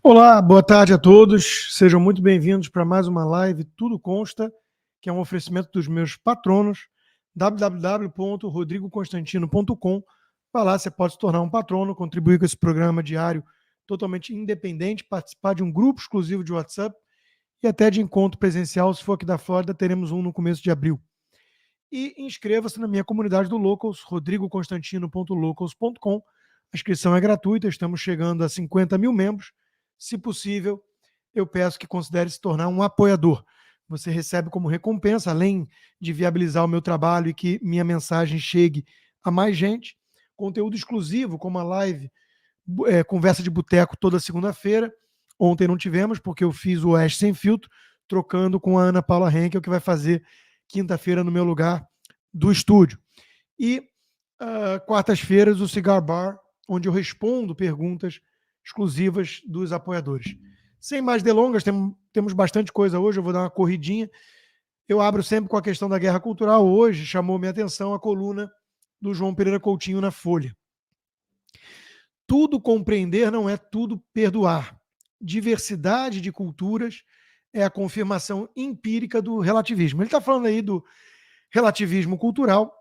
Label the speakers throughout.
Speaker 1: Olá, boa tarde a todos. Sejam muito bem-vindos para mais uma live Tudo Consta, que é um oferecimento dos meus patronos, www.rodrigoconstantino.com. Vai lá, você pode se tornar um patrono, contribuir com esse programa diário totalmente independente, participar de um grupo exclusivo de WhatsApp e até de encontro presencial. Se for aqui da Flórida, teremos um no começo de abril. E inscreva-se na minha comunidade do Locals, rodrigoconstantino.locals.com. A inscrição é gratuita, estamos chegando a 50 mil membros. Se possível, eu peço que considere se tornar um apoiador. Você recebe como recompensa, além de viabilizar o meu trabalho e que minha mensagem chegue a mais gente, conteúdo exclusivo, como a live Conversa de Boteco toda segunda-feira. Ontem não tivemos, porque eu fiz o Oeste Sem Filtro, trocando com a Ana Paula Henkel, que vai fazer quinta-feira no meu lugar do estúdio. E quartas-feiras, o Cigar Bar, onde eu respondo perguntas exclusivas dos apoiadores. Sem mais delongas, temos bastante coisa hoje, eu vou dar uma corridinha. Eu abro sempre com a questão da guerra cultural. Hoje chamou minha atenção a coluna do João Pereira Coutinho na Folha. Tudo compreender não é tudo perdoar. Diversidade de culturas é a confirmação empírica do relativismo. Ele está falando aí do relativismo cultural,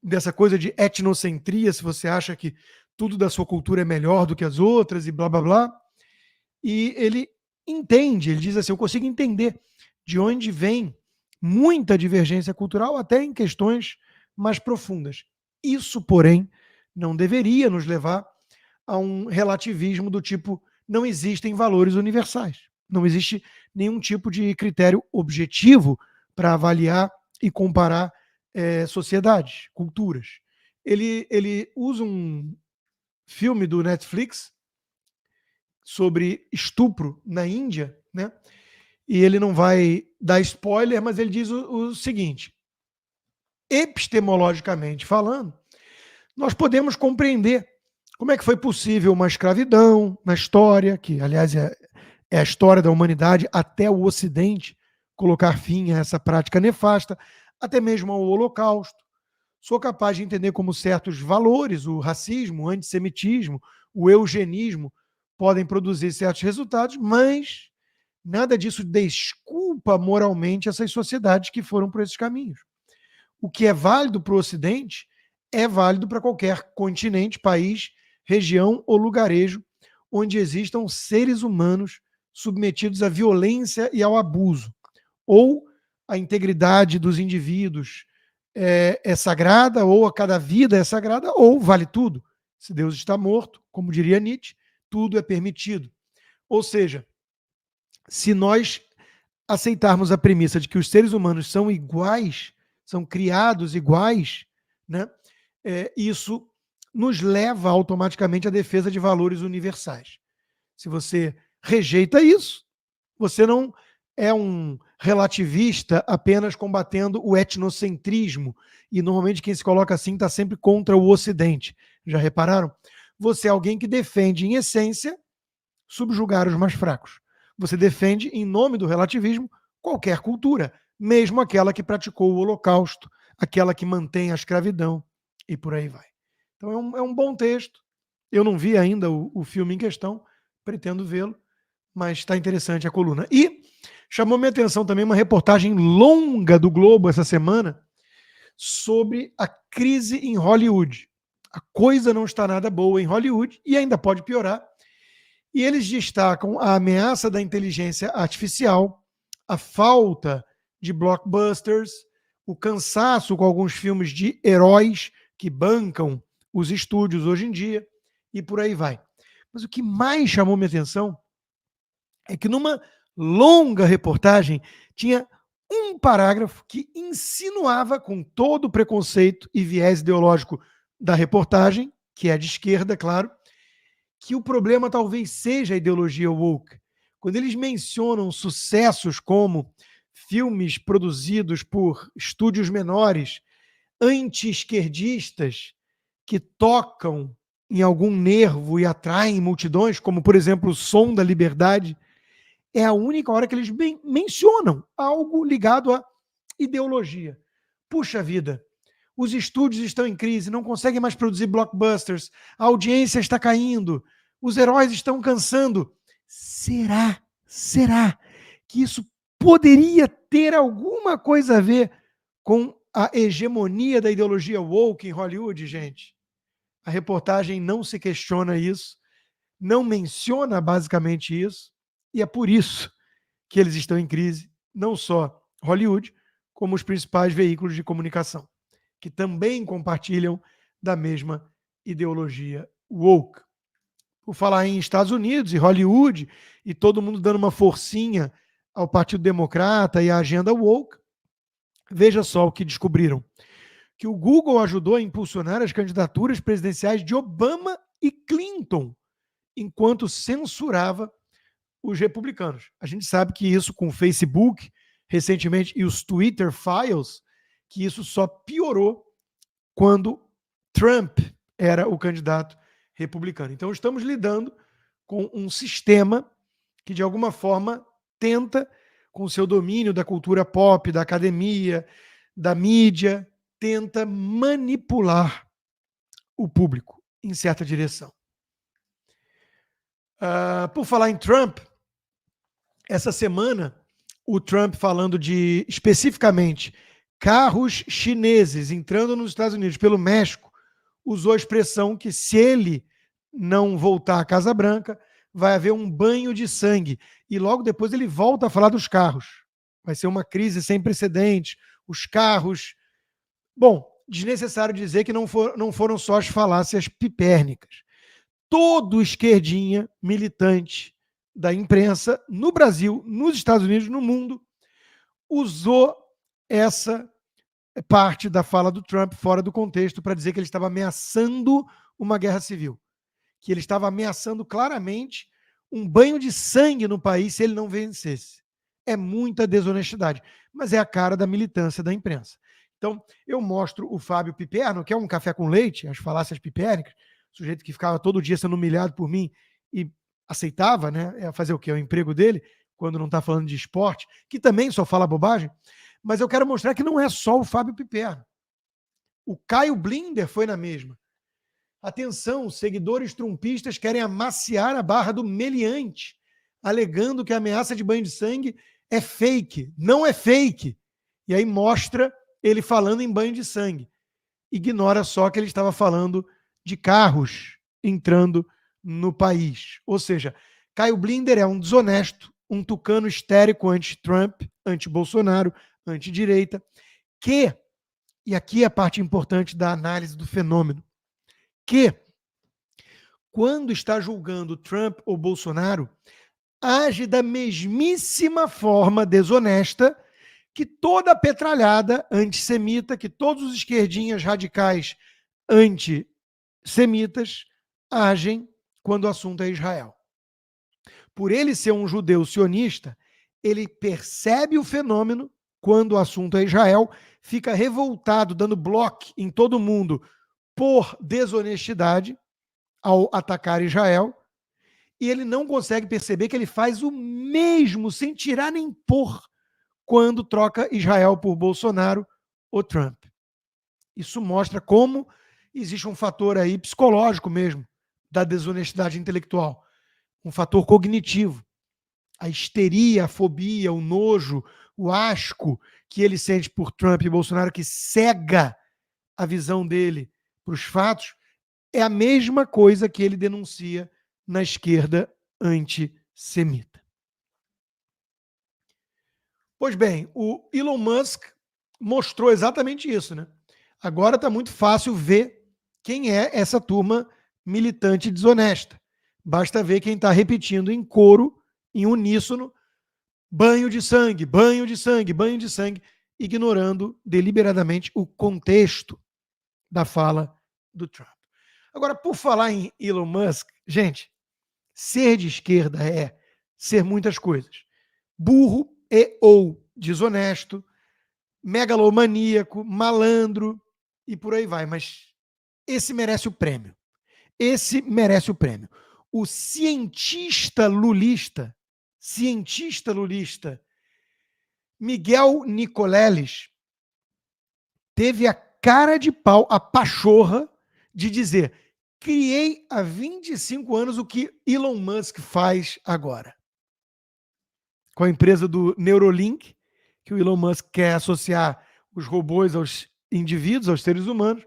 Speaker 1: dessa coisa de etnocentria, se você acha que tudo da sua cultura é melhor do que as outras e blá, blá, blá. E ele entende, ele diz assim, eu consigo entender de onde vem muita divergência cultural, até em questões mais profundas. Isso, porém, não deveria nos levar a um relativismo do tipo, não existem valores universais. Não existe nenhum tipo de critério objetivo para avaliar e comparar sociedades, culturas. Ele usa um filme do Netflix sobre estupro na Índia, né? E ele não vai dar spoiler, mas ele diz o seguinte: epistemologicamente falando, nós podemos compreender como é que foi possível uma escravidão na história, que, aliás, é a história da humanidade até o Ocidente colocar fim a essa prática nefasta, até mesmo ao Holocausto. Sou capaz de entender como certos valores, o racismo, o antissemitismo, o eugenismo, podem produzir certos resultados, mas nada disso desculpa moralmente essas sociedades que foram por esses caminhos. O que é válido para o Ocidente é válido para qualquer continente, país, região ou lugarejo onde existam seres humanos submetidos à violência e ao abuso, ou a integridade dos indivíduos é sagrada, ou a cada vida é sagrada, ou vale tudo. Se Deus está morto, como diria Nietzsche, tudo é permitido. Ou seja, se nós aceitarmos a premissa de que os seres humanos são iguais, são criados iguais, né, isso nos leva automaticamente à defesa de valores universais. Se você rejeita isso, você não é um relativista apenas combatendo o etnocentrismo. E normalmente quem se coloca assim está sempre contra o Ocidente. Já repararam? Você é alguém que defende, em essência, subjugar os mais fracos. Você defende, em nome do relativismo, qualquer cultura, mesmo aquela que praticou o Holocausto, aquela que mantém a escravidão e por aí vai. Então é um bom texto. Eu não vi ainda o filme em questão, pretendo vê-lo, mas está interessante a coluna. E chamou minha atenção também uma reportagem longa do Globo essa semana sobre a crise em Hollywood. A coisa não está nada boa em Hollywood e ainda pode piorar. E eles destacam a ameaça da inteligência artificial, a falta de blockbusters, o cansaço com alguns filmes de heróis que bancam os estúdios hoje em dia e por aí vai. Mas o que mais chamou minha atenção é que numa longa reportagem tinha um parágrafo que insinuava, com todo o preconceito e viés ideológico da reportagem, que é de esquerda, claro, que o problema talvez seja a ideologia woke. Quando eles mencionam sucessos como filmes produzidos por estúdios menores, anti-esquerdistas, que tocam em algum nervo e atraem multidões, como, por exemplo, o Som da Liberdade, é a única hora que eles mencionam algo ligado à ideologia. Puxa vida, os estúdios estão em crise, não conseguem mais produzir blockbusters, a audiência está caindo, os heróis estão cansando. Será que isso poderia ter alguma coisa a ver com a hegemonia da ideologia woke em Hollywood, gente? A reportagem não se questiona isso, não menciona basicamente isso, e é por isso que eles estão em crise, não só Hollywood, como os principais veículos de comunicação, que também compartilham da mesma ideologia woke. Por falar em Estados Unidos e Hollywood, e todo mundo dando uma forcinha ao Partido Democrata e à agenda woke, veja só o que descobriram. Que o Google ajudou a impulsionar as candidaturas presidenciais de Obama e Clinton, enquanto censurava os republicanos. A gente sabe que isso com o Facebook, recentemente, e os Twitter Files, que isso só piorou quando Trump era o candidato republicano. Então, estamos lidando com um sistema que, de alguma forma, tenta, com o seu domínio da cultura pop, da academia, da mídia, tenta manipular o público em certa direção. Por falar em Trump, essa semana, o Trump falando de, especificamente, carros chineses entrando nos Estados Unidos pelo México, usou a expressão que se ele não voltar à Casa Branca, vai haver um banho de sangue. E logo depois ele volta a falar dos carros. Vai ser uma crise sem precedentes. Os carros... Bom, desnecessário dizer que não foram só as falácias pipérnicas. Todo esquerdinha militante da imprensa no Brasil, nos Estados Unidos, no mundo, usou essa parte da fala do Trump fora do contexto para dizer que ele estava ameaçando uma guerra civil, que ele estava ameaçando claramente um banho de sangue no país se ele não vencesse. É muita desonestidade, mas é a cara da militância da imprensa. Então, eu mostro o Fábio Piperno, que é um café com leite, as falácias pipérnicas, sujeito que ficava todo dia sendo humilhado por mim e aceitava, né? É fazer o quê? É o emprego dele, quando não está falando de esporte, que também só fala bobagem. Mas eu quero mostrar que não é só o Fábio Piperno. O Caio Blinder foi na mesma. Atenção, seguidores trumpistas querem amaciar a barra do meliante, alegando que a ameaça de banho de sangue é fake. Não é fake. E aí mostra ele falando em banho de sangue. Ignora só que ele estava falando de carros entrando no país. Ou seja, Caio Blinder é um desonesto, um tucano histérico anti-Trump, anti-Bolsonaro, anti-direita, que, e aqui é a parte importante da análise do fenômeno, que, quando está julgando Trump ou Bolsonaro, age da mesmíssima forma desonesta que toda a petralhada antissemita, que todos os esquerdinhas radicais antissemitas agem quando o assunto é Israel. Por ele ser um judeu sionista, ele percebe o fenômeno quando o assunto é Israel, fica revoltado, dando bloco em todo mundo por desonestidade ao atacar Israel, e ele não consegue perceber que ele faz o mesmo, sem tirar nem pôr, quando troca Israel por Bolsonaro ou Trump. Isso mostra como existe um fator aí psicológico mesmo da desonestidade intelectual, um fator cognitivo. A histeria, a fobia, o nojo, o asco que ele sente por Trump e Bolsonaro, que cega a visão dele para os fatos, é a mesma coisa que ele denuncia na esquerda antissemita. Pois bem, o Elon Musk mostrou exatamente isso, né? Agora está muito fácil ver quem é essa turma militante desonesta. Basta ver quem está repetindo em coro, em uníssono, banho de sangue, banho de sangue, banho de sangue, ignorando deliberadamente o contexto da fala do Trump. Agora, por falar em Elon Musk, gente, ser de esquerda é ser muitas coisas. Burro e ou desonesto, megalomaníaco, malandro e por aí vai. Mas esse merece o prêmio. Esse merece o prêmio. O cientista lulista, Miguel Nicoleles, teve a cara de pau, a pachorra, de dizer criei há 25 anos o que Elon Musk faz agora. Com a empresa do Neuralink, que o Elon Musk quer associar os robôs aos indivíduos, aos seres humanos.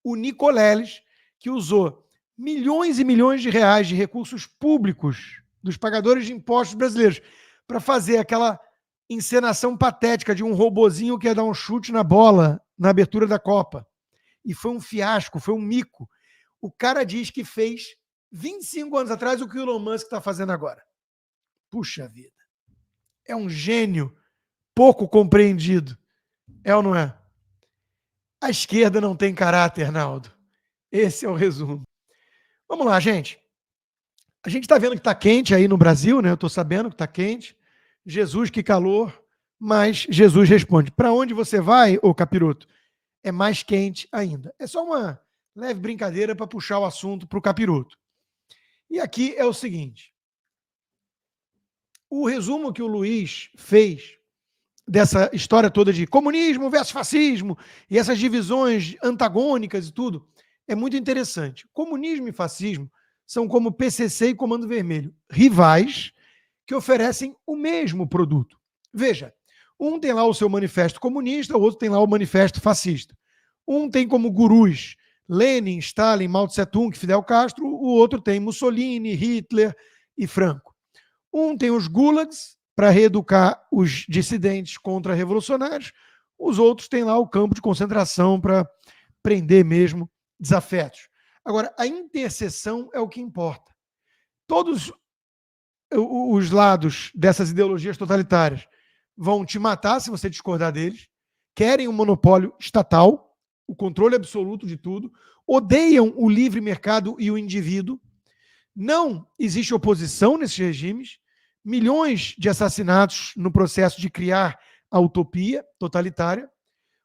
Speaker 1: O Nicoleles, que usou milhões e milhões de reais de recursos públicos dos pagadores de impostos brasileiros para fazer aquela encenação patética de um robozinho que ia dar um chute na bola na abertura da Copa. E foi um fiasco, foi um mico. O cara diz que fez 25 anos atrás o que o Elon Musk está fazendo agora. Puxa vida. É um gênio pouco compreendido. É ou não é? A esquerda não tem caráter, Naldo. Esse é o resumo. Vamos lá, gente. A gente está vendo que está quente aí no Brasil, né? Eu estou sabendo que está quente. Jesus, que calor. Mas Jesus responde: para onde você vai, ô capiroto? É mais quente ainda. É só uma leve brincadeira para puxar o assunto para o capiroto. E aqui é o seguinte. O resumo que o Luiz fez dessa história toda de comunismo versus fascismo e essas divisões antagônicas e tudo, é muito interessante. Comunismo e fascismo são como PCC e Comando Vermelho, rivais que oferecem o mesmo produto. Veja, um tem lá o seu manifesto comunista, o outro tem lá o manifesto fascista. Um tem como gurus Lenin, Stalin, Mao Tse-tung, Fidel Castro, o outro tem Mussolini, Hitler e Franco. Um tem os gulags, para reeducar os dissidentes contra-revolucionários, os outros têm lá o campo de concentração para prender mesmo desafetos. Agora, a interseção é o que importa. Todos os lados dessas ideologias totalitárias vão te matar se você discordar deles, querem um monopólio estatal, o controle absoluto de tudo, odeiam o livre mercado e o indivíduo, não existe oposição nesses regimes, milhões de assassinatos no processo de criar a utopia totalitária,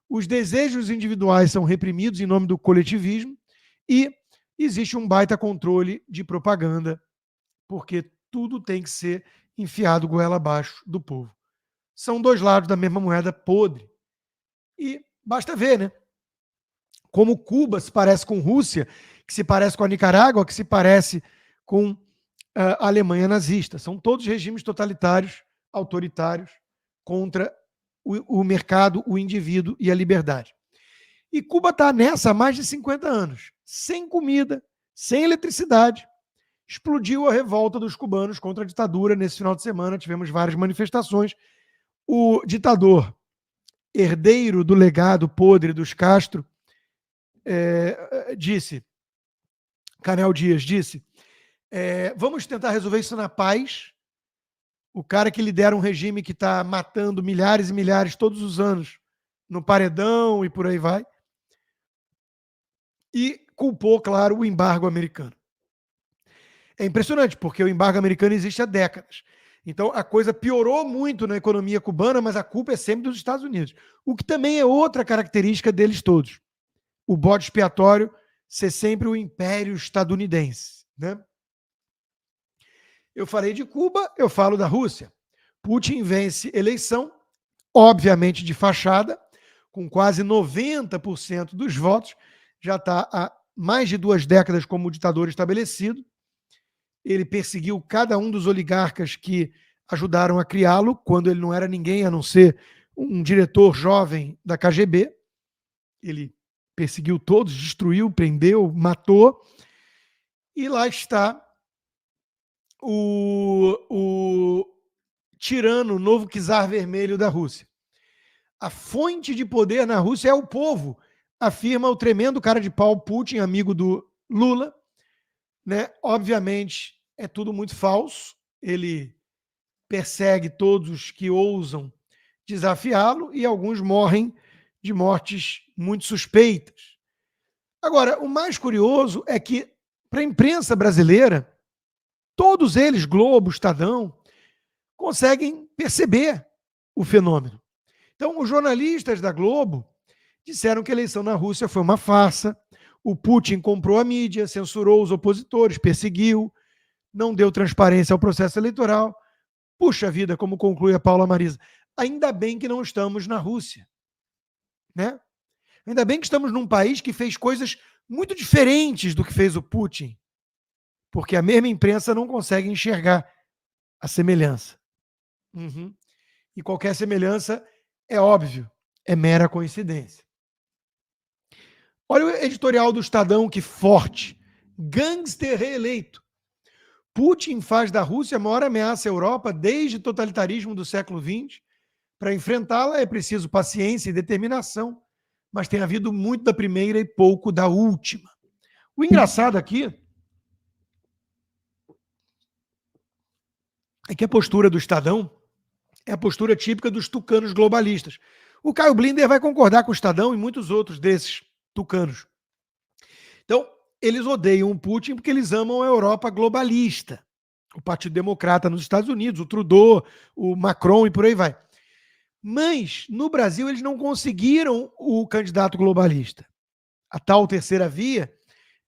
Speaker 1: os desejos individuais são reprimidos em nome do coletivismo e existe um baita controle de propaganda, porque tudo tem que ser enfiado goela abaixo do povo. São dois lados da mesma moeda podre. E basta ver, né? Como Cuba se parece com Rússia, que se parece com a Nicarágua, que se parece com a Alemanha nazista. São todos regimes totalitários, autoritários, contra o mercado, o indivíduo e a liberdade. E Cuba está nessa há mais de 50 anos, sem comida, sem eletricidade. Explodiu a revolta dos cubanos contra a ditadura. Nesse final de semana tivemos várias manifestações. O ditador, herdeiro do legado podre dos Castro, Canel Dias disse, vamos tentar resolver isso na paz. O cara que lidera um regime que está matando milhares e milhares todos os anos no paredão e por aí vai. E culpou, claro, o embargo americano. É impressionante, porque o embargo americano existe há décadas. Então, a coisa piorou muito na economia cubana, mas a culpa é sempre dos Estados Unidos. O que também é outra característica deles todos. O bode expiatório ser sempre o império estadunidense, né? Eu falei de Cuba, eu falo da Rússia. Putin vence eleição, obviamente de fachada, com quase 90% dos votos, já está há mais de 2 décadas como ditador estabelecido. Ele perseguiu cada um dos oligarcas que ajudaram a criá-lo, quando ele não era ninguém a não ser um diretor jovem da KGB. Ele perseguiu todos, destruiu, prendeu, matou. E lá está o tirano, o novo czar vermelho da Rússia. A fonte de poder na Rússia é o povo, afirma o tremendo cara de pau Putin, amigo do Lula. Né? Obviamente, é tudo muito falso. Ele persegue todos que ousam desafiá-lo e alguns morrem de mortes muito suspeitas. Agora, o mais curioso é que, para a imprensa brasileira, todos eles, Globo, Estadão, conseguem perceber o fenômeno. Então, os jornalistas da Globo disseram que a eleição na Rússia foi uma farsa. O Putin comprou a mídia, censurou os opositores, perseguiu, não deu transparência ao processo eleitoral. Puxa vida, como conclui a Paula Marisa. Ainda bem que não estamos na Rússia. Né? Ainda bem que estamos num país que fez coisas muito diferentes do que fez o Putin, porque a mesma imprensa não consegue enxergar a semelhança. Uhum. E qualquer semelhança, é óbvio, é mera coincidência. Olha o editorial do Estadão, que forte. Gangster reeleito. Putin faz da Rússia a maior ameaça à Europa desde o totalitarismo do século XX. Para enfrentá-la é preciso paciência e determinação, mas tem havido muito da primeira e pouco da última. O engraçado aqui é que a postura do Estadão é a postura típica dos tucanos globalistas. O Caio Blinder vai concordar com o Estadão e muitos outros desses tucanos. Então, eles odeiam o Putin porque eles amam a Europa globalista. O Partido Democrata nos Estados Unidos, o Trudeau, o Macron e por aí vai. Mas, no Brasil, eles não conseguiram o candidato globalista. A tal terceira via,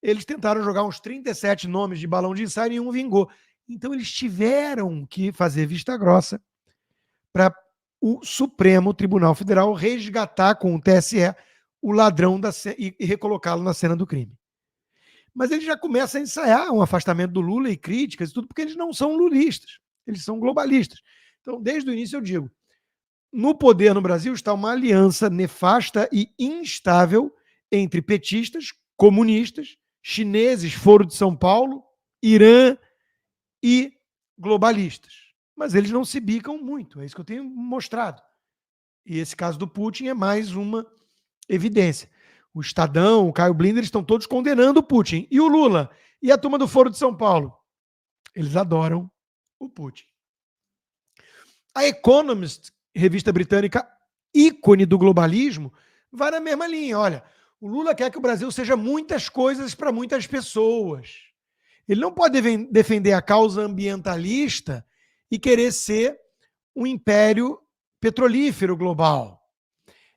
Speaker 1: eles tentaram jogar uns 37 nomes de balão de ensaio e nenhum vingou. Então, eles tiveram que fazer vista grossa para o Supremo Tribunal Federal resgatar com o TSE o ladrão e recolocá-lo na cena do crime. Mas ele já começa a ensaiar um afastamento do Lula e críticas e tudo, porque eles não são lulistas, eles são globalistas. Então, desde o início eu digo, no poder no Brasil está uma aliança nefasta e instável entre petistas, comunistas, chineses, Foro de São Paulo, Irã e globalistas. Mas eles não se bicam muito, é isso que eu tenho mostrado. E esse caso do Putin é mais uma evidência. O Estadão, o Caio Blinder estão todos condenando o Putin. E o Lula? E a turma do Foro de São Paulo? Eles adoram o Putin. A Economist, revista britânica, ícone do globalismo, vai na mesma linha. Olha, o Lula quer que o Brasil seja muitas coisas para muitas pessoas. Ele não pode defender a causa ambientalista e querer ser um império petrolífero global.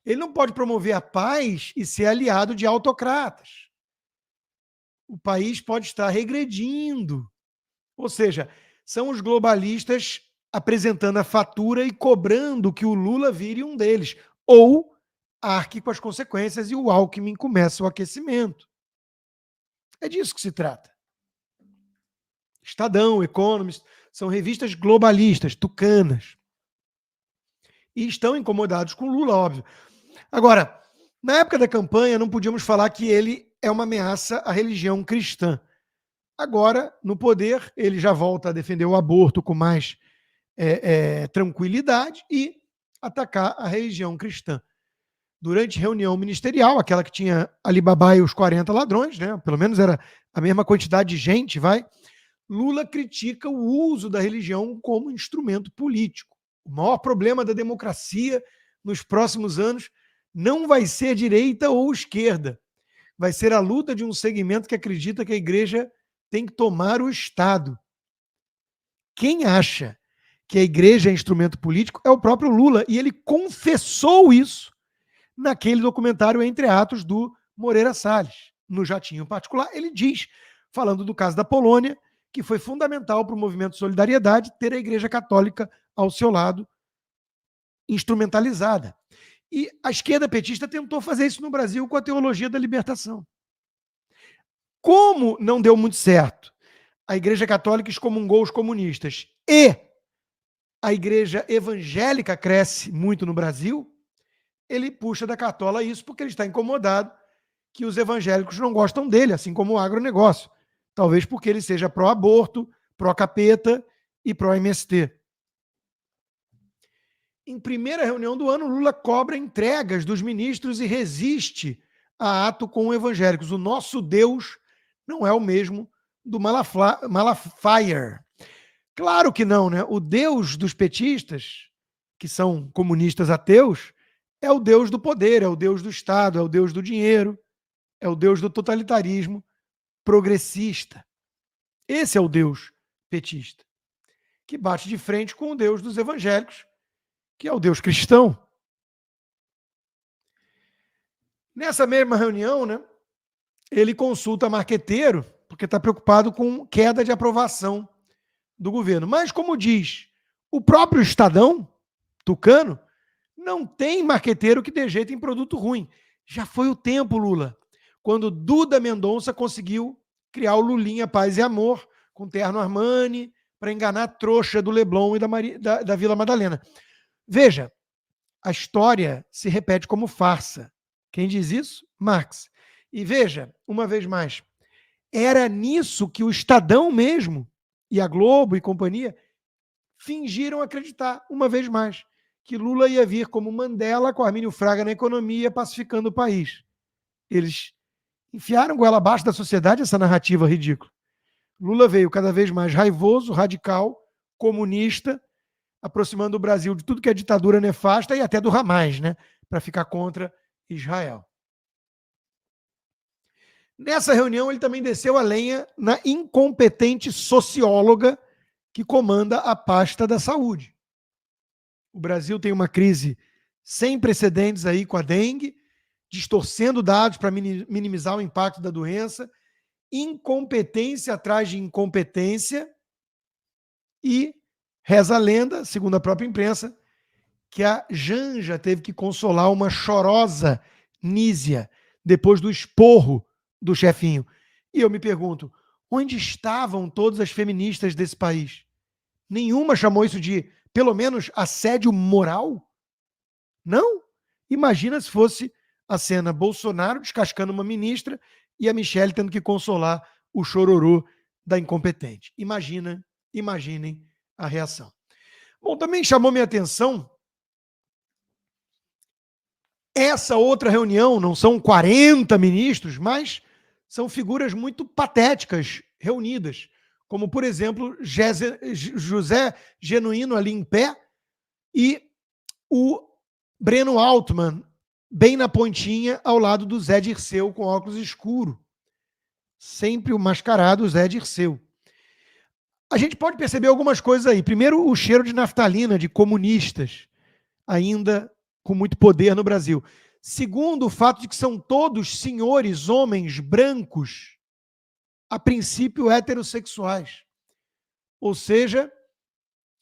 Speaker 1: Ele não pode promover a paz e ser aliado de autocratas. O país pode estar regredindo. Ou seja, são os globalistas apresentando a fatura e cobrando que o Lula vire um deles. Ou arque com as consequências e o Alckmin começa o aquecimento. É disso que se trata. Estadão, Economist, são revistas globalistas, tucanas. E estão incomodados com o Lula, óbvio. Agora, na época da campanha, não podíamos falar que ele é uma ameaça à religião cristã. Agora, no poder, ele já volta a defender o aborto com mais tranquilidade e atacar a religião cristã. Durante reunião ministerial, aquela que tinha Alibaba e os 40 ladrões, né? Pelo menos era a mesma quantidade de gente, Lula critica o uso da religião como instrumento político. O maior problema da democracia nos próximos anos não vai ser direita ou esquerda. Vai ser a luta de um segmento que acredita que a igreja tem que tomar o Estado. Quem acha que a igreja é instrumento político é o próprio Lula, e ele confessou isso naquele documentário Entre Atos do Moreira Salles. No jatinho particular, ele diz, falando do caso da Polônia, que foi fundamental para o movimento de solidariedade ter a Igreja Católica ao seu lado, instrumentalizada. E a esquerda petista tentou fazer isso no Brasil com a teologia da libertação. Como não deu muito certo, a Igreja Católica excomungou os comunistas e a Igreja Evangélica cresce muito no Brasil, ele puxa da cartola isso porque ele está incomodado que os evangélicos não gostam dele, assim como o agronegócio. Talvez porque ele seja pró-aborto, pró-capeta e pró-MST. Em primeira reunião do ano, Lula cobra entregas dos ministros e resiste a ato com evangélicos. O nosso Deus não é o mesmo do Malafaia. Claro que não, né? O Deus dos petistas, que são comunistas ateus, é o Deus do poder, é o Deus do Estado, é o Deus do dinheiro, é o Deus do totalitarismo progressista. Esse é o Deus petista, que bate de frente com o Deus dos evangélicos, que é o Deus cristão. Nessa mesma reunião, né, ele consulta marqueteiro, porque está preocupado com queda de aprovação do governo. Mas, como diz o próprio Estadão, tucano, não tem marqueteiro que dê jeito em produto ruim. Já foi o tempo, Lula. quando Duda Mendonça conseguiu criar o Lulinha Paz e Amor, com terno Armani, para enganar a trouxa do Leblon e da Vila Madalena. Veja, a história se repete como farsa. Quem diz isso? Marx. E veja, uma vez mais, era nisso que o Estadão mesmo, e a Globo e companhia, fingiram acreditar, uma vez mais, que Lula ia vir como Mandela com Armínio Fraga na economia, pacificando o país. Eles enfiaram goela abaixo da sociedade essa narrativa ridícula. Lula veio cada vez mais raivoso, radical, comunista, aproximando o Brasil de tudo que é ditadura nefasta e até do Hamas, né, para ficar contra Israel. Nessa reunião, ele também desceu a lenha na incompetente socióloga que comanda a pasta da saúde. O Brasil tem uma crise sem precedentes aí com a dengue, distorcendo dados para minimizar o impacto da doença, incompetência atrás de incompetência e reza a lenda, segundo a própria imprensa, que a Janja teve que consolar uma chorosa Nízia depois do esporro do chefinho. E eu me pergunto, onde estavam todas as feministas desse país? Nenhuma chamou isso de, pelo menos, assédio moral? Não? Imagina se fosse a cena Bolsonaro descascando uma ministra e a Michelle tendo que consolar o chororô da incompetente. Imaginem a reação. Bom, também chamou minha atenção essa outra reunião, não são 40 ministros, mas são figuras muito patéticas reunidas, como, por exemplo, José Genuíno ali em pé e o Breno Altman bem na pontinha ao lado do Zé Dirceu com óculos escuros. Sempre o mascarado Zé Dirceu. A gente pode perceber algumas coisas aí. Primeiro, o cheiro de naftalina de comunistas, ainda com muito poder no Brasil. Segundo, o fato de que são todos senhores, homens, brancos, a princípio heterossexuais. Ou seja,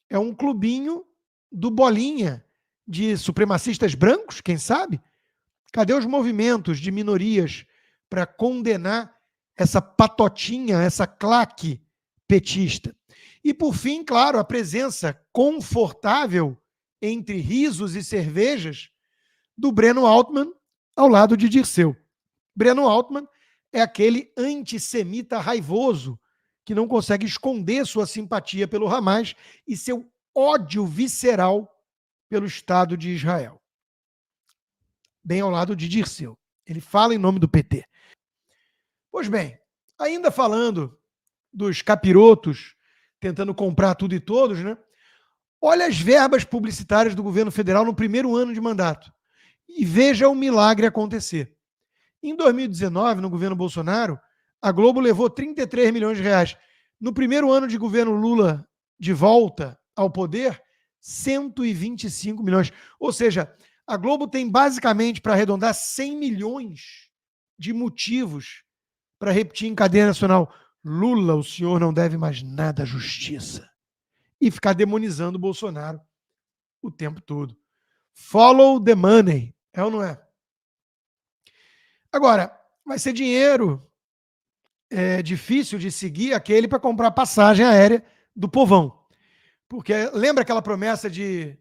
Speaker 1: é um clubinho do Bolinha, de supremacistas brancos, quem sabe? Cadê os movimentos de minorias para condenar essa patotinha, essa claque petista? E, por fim, claro, a presença confortável entre risos e cervejas do Breno Altman ao lado de Dirceu. Breno Altman é aquele antissemita raivoso que não consegue esconder sua simpatia pelo Hamas e seu ódio visceral pelo Estado de Israel. Bem ao lado de Dirceu. Ele fala em nome do PT. Pois bem, ainda falando dos capirotos tentando comprar tudo e todos, né? Olha as verbas publicitárias do governo federal no primeiro ano de mandato e veja o milagre acontecer. Em 2019, no governo Bolsonaro, a Globo levou 33 milhões de reais. No primeiro ano de governo Lula de volta ao poder, 125 milhões. Ou seja, a Globo tem basicamente, para arredondar, 100 milhões de motivos para repetir em cadeia nacional: Lula, o senhor não deve mais nada à justiça. E ficar demonizando o Bolsonaro o tempo todo. Follow the money, é ou não é? Agora, vai ser dinheiro difícil de seguir aquele para comprar passagem aérea do povão. Porque lembra aquela promessa de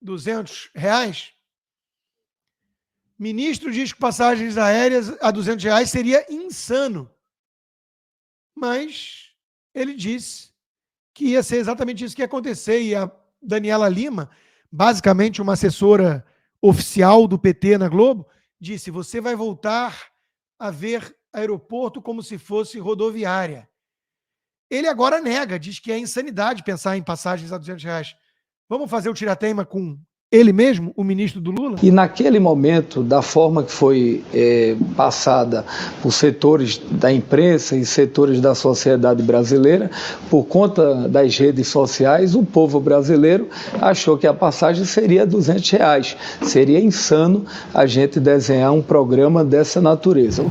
Speaker 1: R$200? Ministro diz que passagens aéreas a R$200 seria insano. Mas ele disse que ia ser exatamente isso que ia acontecer. E a Daniela Lima, basicamente uma assessora oficial do PT na Globo, disse: você vai voltar a ver aeroporto como se fosse rodoviária. Ele agora nega, diz que é insanidade pensar em passagens a R$200. Vamos fazer o tirateima com ele mesmo, o ministro do Lula?
Speaker 2: E naquele momento, da forma que foi passada por setores da imprensa e setores da sociedade brasileira, por conta das redes sociais, o povo brasileiro achou que a passagem seria R$200. Seria insano a gente desenhar um programa dessa natureza.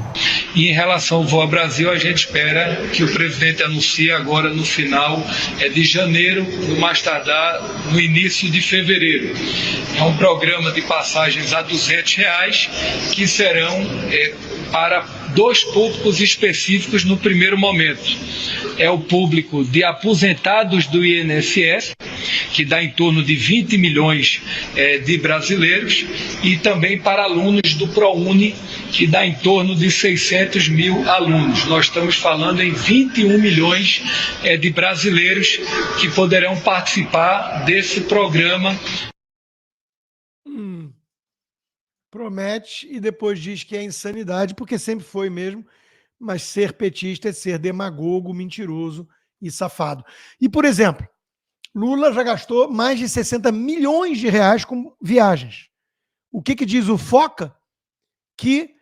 Speaker 3: E em relação ao Voa Brasil, a gente espera que o presidente anuncie agora no final de janeiro, no mais tardar no início de fevereiro. É um programa de passagens a R$200 que serão para dois públicos específicos no primeiro momento. É o público de aposentados do INSS, que dá em torno de 20 milhões de brasileiros, e também para alunos do ProUni, que dá em torno de 600 mil alunos. Nós estamos falando em 21 milhões de brasileiros que poderão participar desse programa.
Speaker 1: Promete e depois diz que é insanidade, porque sempre foi mesmo, mas ser petista é ser demagogo, mentiroso e safado. E, por exemplo, Lula já gastou mais de 60 milhões de reais com viagens. O que diz o Foca? Que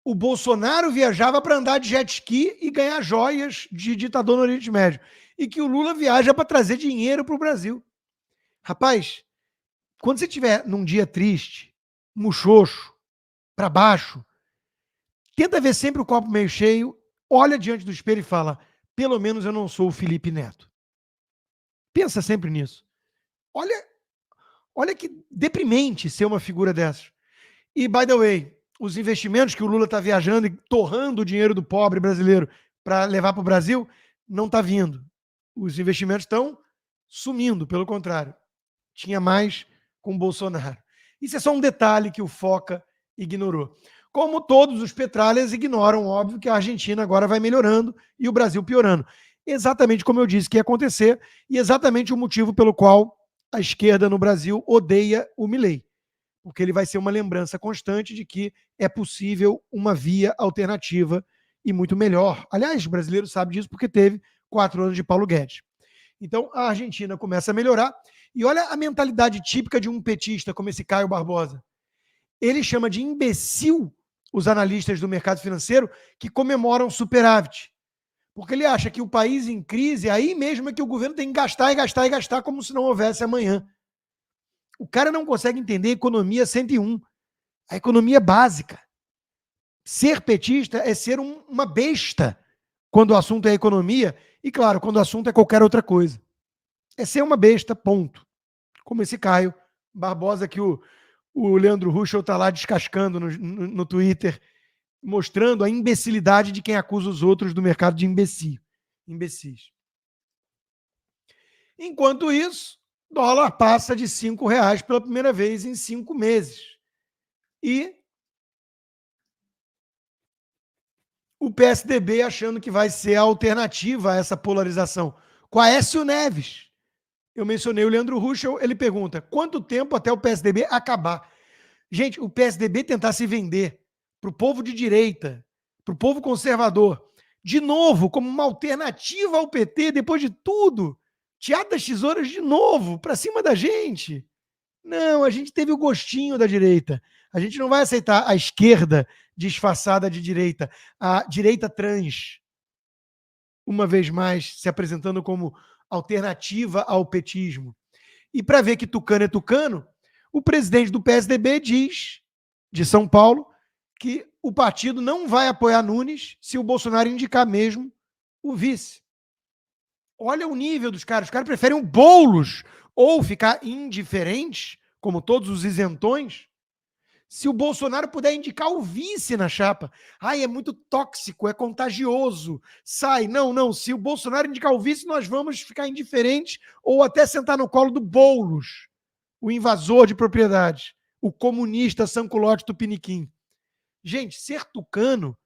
Speaker 1: o Bolsonaro viajava para andar de jet ski e ganhar joias de ditador no Oriente Médio. E que o Lula viaja para trazer dinheiro para o Brasil. Rapaz, quando você estiver num dia triste, muxoxo, para baixo, tenta ver sempre o copo meio cheio, olha diante do espelho e fala: pelo menos eu não sou o Felipe Neto. Pensa sempre nisso. Olha que deprimente ser uma figura dessas. E, by the way, os investimentos que o Lula está viajando e torrando o dinheiro do pobre brasileiro para levar para o Brasil, não está vindo. Os investimentos estão sumindo, pelo contrário. Tinha mais com o Bolsonaro. Isso é só um detalhe que o Foca ignorou. Como todos os petralhas ignoram, óbvio, que a Argentina agora vai melhorando e o Brasil piorando. Exatamente como eu disse que ia acontecer e exatamente o motivo pelo qual a esquerda no Brasil odeia o Milei. Porque ele vai ser uma lembrança constante de que é possível uma via alternativa e muito melhor. Aliás, o brasileiro sabe disso porque teve 4 anos de Paulo Guedes. Então, a Argentina começa a melhorar. E olha a mentalidade típica de um petista como esse Caio Barbosa. Ele chama de imbecil os analistas do mercado financeiro que comemoram superávit. Porque ele acha que o país em crise, aí mesmo é que o governo tem que gastar e gastar e gastar como se não houvesse amanhã. O cara não consegue entender a economia 101. A economia básica. Ser petista é ser uma besta quando o assunto é economia e, claro, quando o assunto é qualquer outra coisa. É ser uma besta, ponto. Como esse Caio Barbosa que o Leandro Ruschel está lá descascando no Twitter, mostrando a imbecilidade de quem acusa os outros do mercado de imbecis. Enquanto isso, dólar passa de R$5 pela primeira vez em 5 meses. E o PSDB achando que vai ser a alternativa a essa polarização. Com Aécio Neves. Eu mencionei o Leandro Ruschel, ele pergunta: quanto tempo até o PSDB acabar? Gente, o PSDB tentar se vender para o povo de direita, para o povo conservador, de novo, como uma alternativa ao PT, depois de tudo, teatro das tesouras de novo, para cima da gente. Não, a gente teve o gostinho da direita. A gente não vai aceitar a esquerda disfarçada de direita, a direita trans, uma vez mais se apresentando como alternativa ao petismo. E para ver que tucano é tucano, o presidente do PSDB diz, de São Paulo, que o partido não vai apoiar Nunes se o Bolsonaro indicar mesmo o vice. Olha o nível dos caras. Os caras preferem o Boulos ou ficar indiferentes, como todos os isentões, se o Bolsonaro puder indicar o vice na chapa. Ai, é muito tóxico, é contagioso. Sai. Não. Se o Bolsonaro indicar o vice, nós vamos ficar indiferentes ou até sentar no colo do Boulos, o invasor de propriedades, o comunista Sanculote Tupiniquim. Gente, ser tucano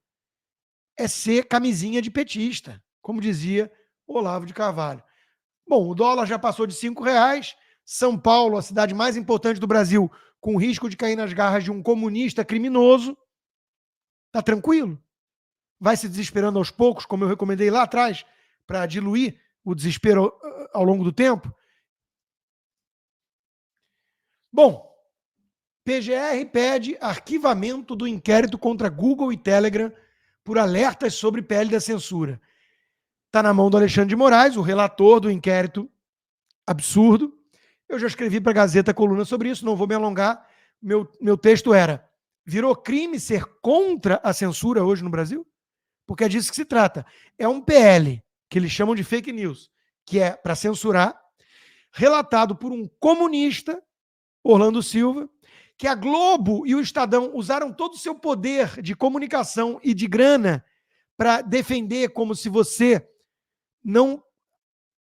Speaker 1: é ser camisinha de petista, como dizia Olavo de Carvalho. Bom, o dólar já passou de R$5. São Paulo, a cidade mais importante do Brasil, com risco de cair nas garras de um comunista criminoso, tá tranquilo? Vai se desesperando aos poucos, como eu recomendei lá atrás, para diluir o desespero ao longo do tempo? Bom, PGR pede arquivamento do inquérito contra Google e Telegram por alertas sobre pele da censura. Está na mão do Alexandre de Moraes, o relator do inquérito absurdo. Eu já escrevi para a Gazeta coluna sobre isso, não vou me alongar. Meu texto era: virou crime ser contra a censura hoje no Brasil? Porque é disso que se trata. É um PL, que eles chamam de fake news, que é para censurar, relatado por um comunista, Orlando Silva, que a Globo e o Estadão usaram todo o seu poder de comunicação e de grana para defender como se você não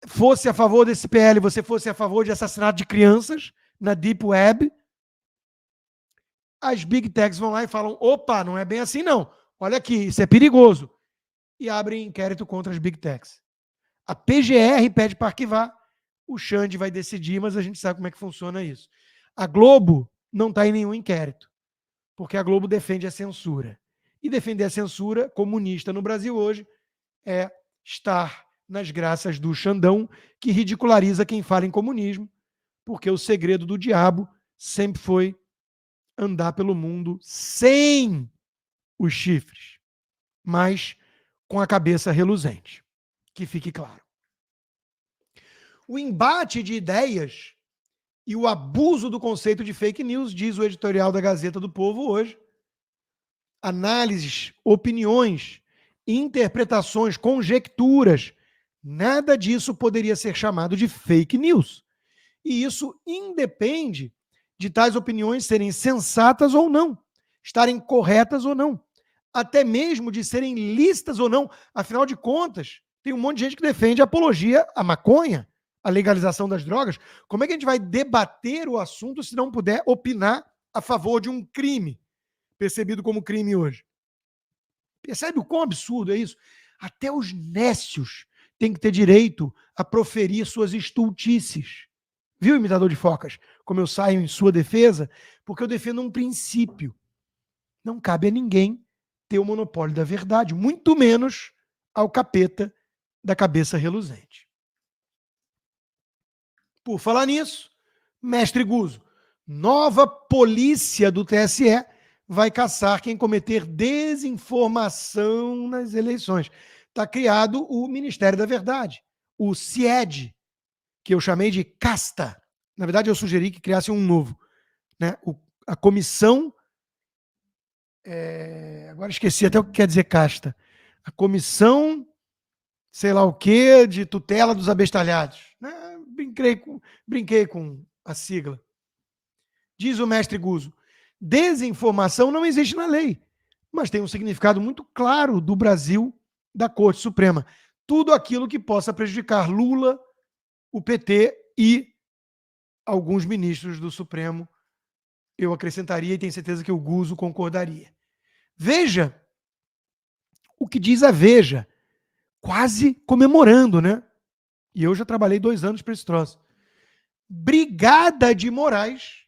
Speaker 1: fosse a favor desse PL, você fosse a favor de assassinato de crianças na Deep Web, as Big Techs vão lá e falam, opa, não é bem assim não, olha aqui, isso é perigoso, e abrem inquérito contra as Big Techs. A PGR pede para arquivar, o Xande vai decidir, mas a gente sabe como é que funciona isso. A Globo não está em nenhum inquérito, porque a Globo defende a censura. E defender a censura comunista no Brasil hoje é estar nas graças do Xandão, que ridiculariza quem fala em comunismo, porque o segredo do diabo sempre foi andar pelo mundo sem os chifres, mas com a cabeça reluzente. Que fique claro. O embate de ideias e o abuso do conceito de fake news, diz o editorial da Gazeta do Povo hoje. Análises, opiniões, interpretações, conjecturas, nada disso poderia ser chamado de fake news. E isso independe de tais opiniões serem sensatas ou não, estarem corretas ou não, até mesmo de serem lícitas ou não. Afinal de contas, tem um monte de gente que defende a apologia à maconha, a legalização das drogas. Como é que a gente vai debater o assunto se não puder opinar a favor de um crime, percebido como crime hoje? Percebe o quão absurdo é isso? Até os nécios têm que ter direito a proferir suas estultices. Viu, imitador de focas? Como eu saio em sua defesa? Porque eu defendo um princípio. Não cabe a ninguém ter o monopólio da verdade, muito menos ao capeta da cabeça reluzente. Por falar nisso, mestre Guzo, nova polícia do TSE vai caçar quem cometer desinformação nas eleições. Está criado o Ministério da Verdade, o CIED, que eu chamei de casta. Na verdade, eu sugeri que criasse um novo, né? A comissão... agora esqueci até o que quer dizer casta. A comissão, sei lá o quê, de tutela dos abestalhados. Brinquei com a sigla. Diz o mestre Guzo, desinformação não existe na lei, mas tem um significado muito claro do Brasil, da Corte Suprema. Tudo aquilo que possa prejudicar Lula, o PT e alguns ministros do Supremo, eu acrescentaria e tenho certeza que o Guzo concordaria. Veja o que diz a Veja, quase comemorando, né? E eu já trabalhei 2 anos para esse troço. Brigada de Moraes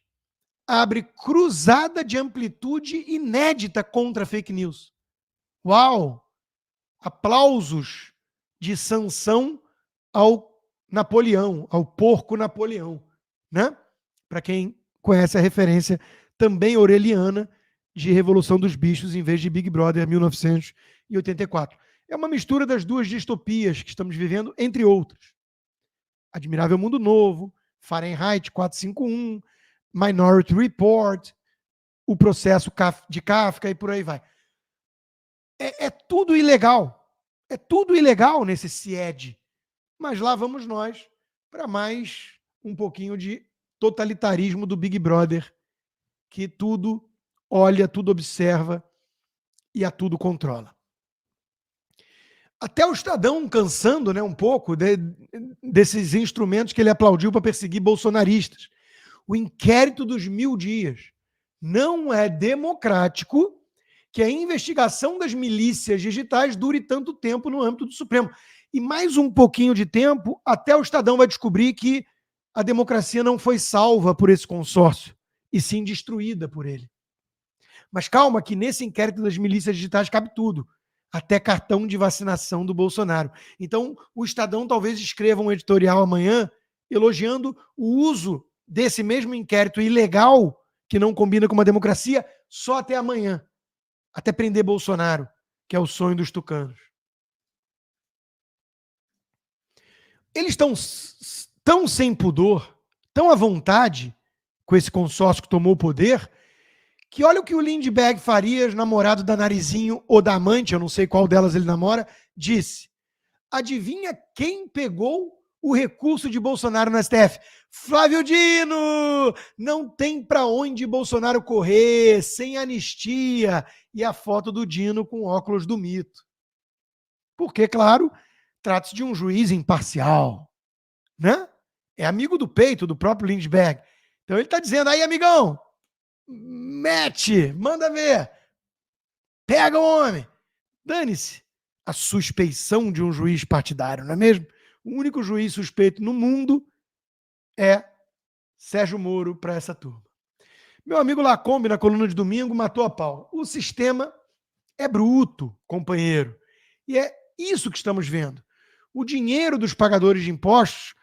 Speaker 1: abre cruzada de amplitude inédita contra fake news. Uau! Aplausos de sanção ao Napoleão, ao porco Napoleão, né? Para quem conhece a referência também orwelliana de Revolução dos Bichos em vez de Big Brother 1984. É uma mistura das duas distopias que estamos vivendo, entre outras. Admirável Mundo Novo, Fahrenheit 451, Minority Report, o processo de Kafka e por aí vai. É tudo ilegal. É tudo ilegal nesse CIED. Mas lá vamos nós para mais um pouquinho de totalitarismo do Big Brother, que tudo olha, tudo observa e a tudo controla. Até o Estadão cansando, né, um pouco desses instrumentos que ele aplaudiu para perseguir bolsonaristas. O inquérito dos 1000 dias. Não é democrático que a investigação das milícias digitais dure tanto tempo no âmbito do Supremo. E mais um pouquinho de tempo, até o Estadão vai descobrir que a democracia não foi salva por esse consórcio, e sim destruída por ele. Mas calma, que nesse inquérito das milícias digitais cabe tudo. Até cartão de vacinação do Bolsonaro. Então, o Estadão talvez escreva um editorial amanhã elogiando o uso desse mesmo inquérito ilegal, que não combina com uma democracia, só até amanhã. Até prender Bolsonaro, que é o sonho dos tucanos. Eles estão tão sem pudor, tão à vontade com esse consórcio que tomou o poder, que olha o que o Lindbergh Farias, namorado da Narizinho ou da amante, eu não sei qual delas ele namora, disse: adivinha quem pegou o recurso de Bolsonaro no STF. Flávio Dino! Não tem para onde Bolsonaro correr, sem anistia. E a foto do Dino com óculos do mito. Porque, claro, trata-se de um juiz imparcial, né? É amigo do peito do próprio Lindbergh. Então ele está dizendo, aí, amigão, mete, manda ver, pega o homem. Dane-se a suspeição de um juiz partidário, não é mesmo? O único juiz suspeito no mundo é Sérgio Moro para essa turma. Meu amigo Lacombe, na coluna de domingo, matou a pau. O sistema é bruto, companheiro. E é isso que estamos vendo. O dinheiro dos pagadores de impostos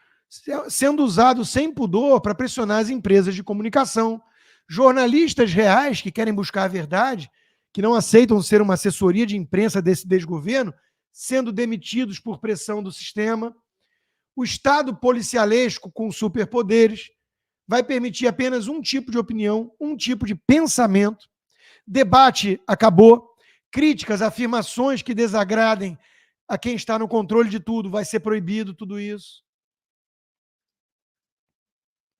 Speaker 1: sendo usado sem pudor para pressionar as empresas de comunicação, jornalistas reais que querem buscar a verdade, que não aceitam ser uma assessoria de imprensa desse desgoverno, sendo demitidos por pressão do sistema. O Estado policialesco com superpoderes vai permitir apenas um tipo de opinião, um tipo de pensamento. Debate acabou. Críticas, afirmações que desagradem a quem está no controle de tudo, vai ser proibido tudo isso.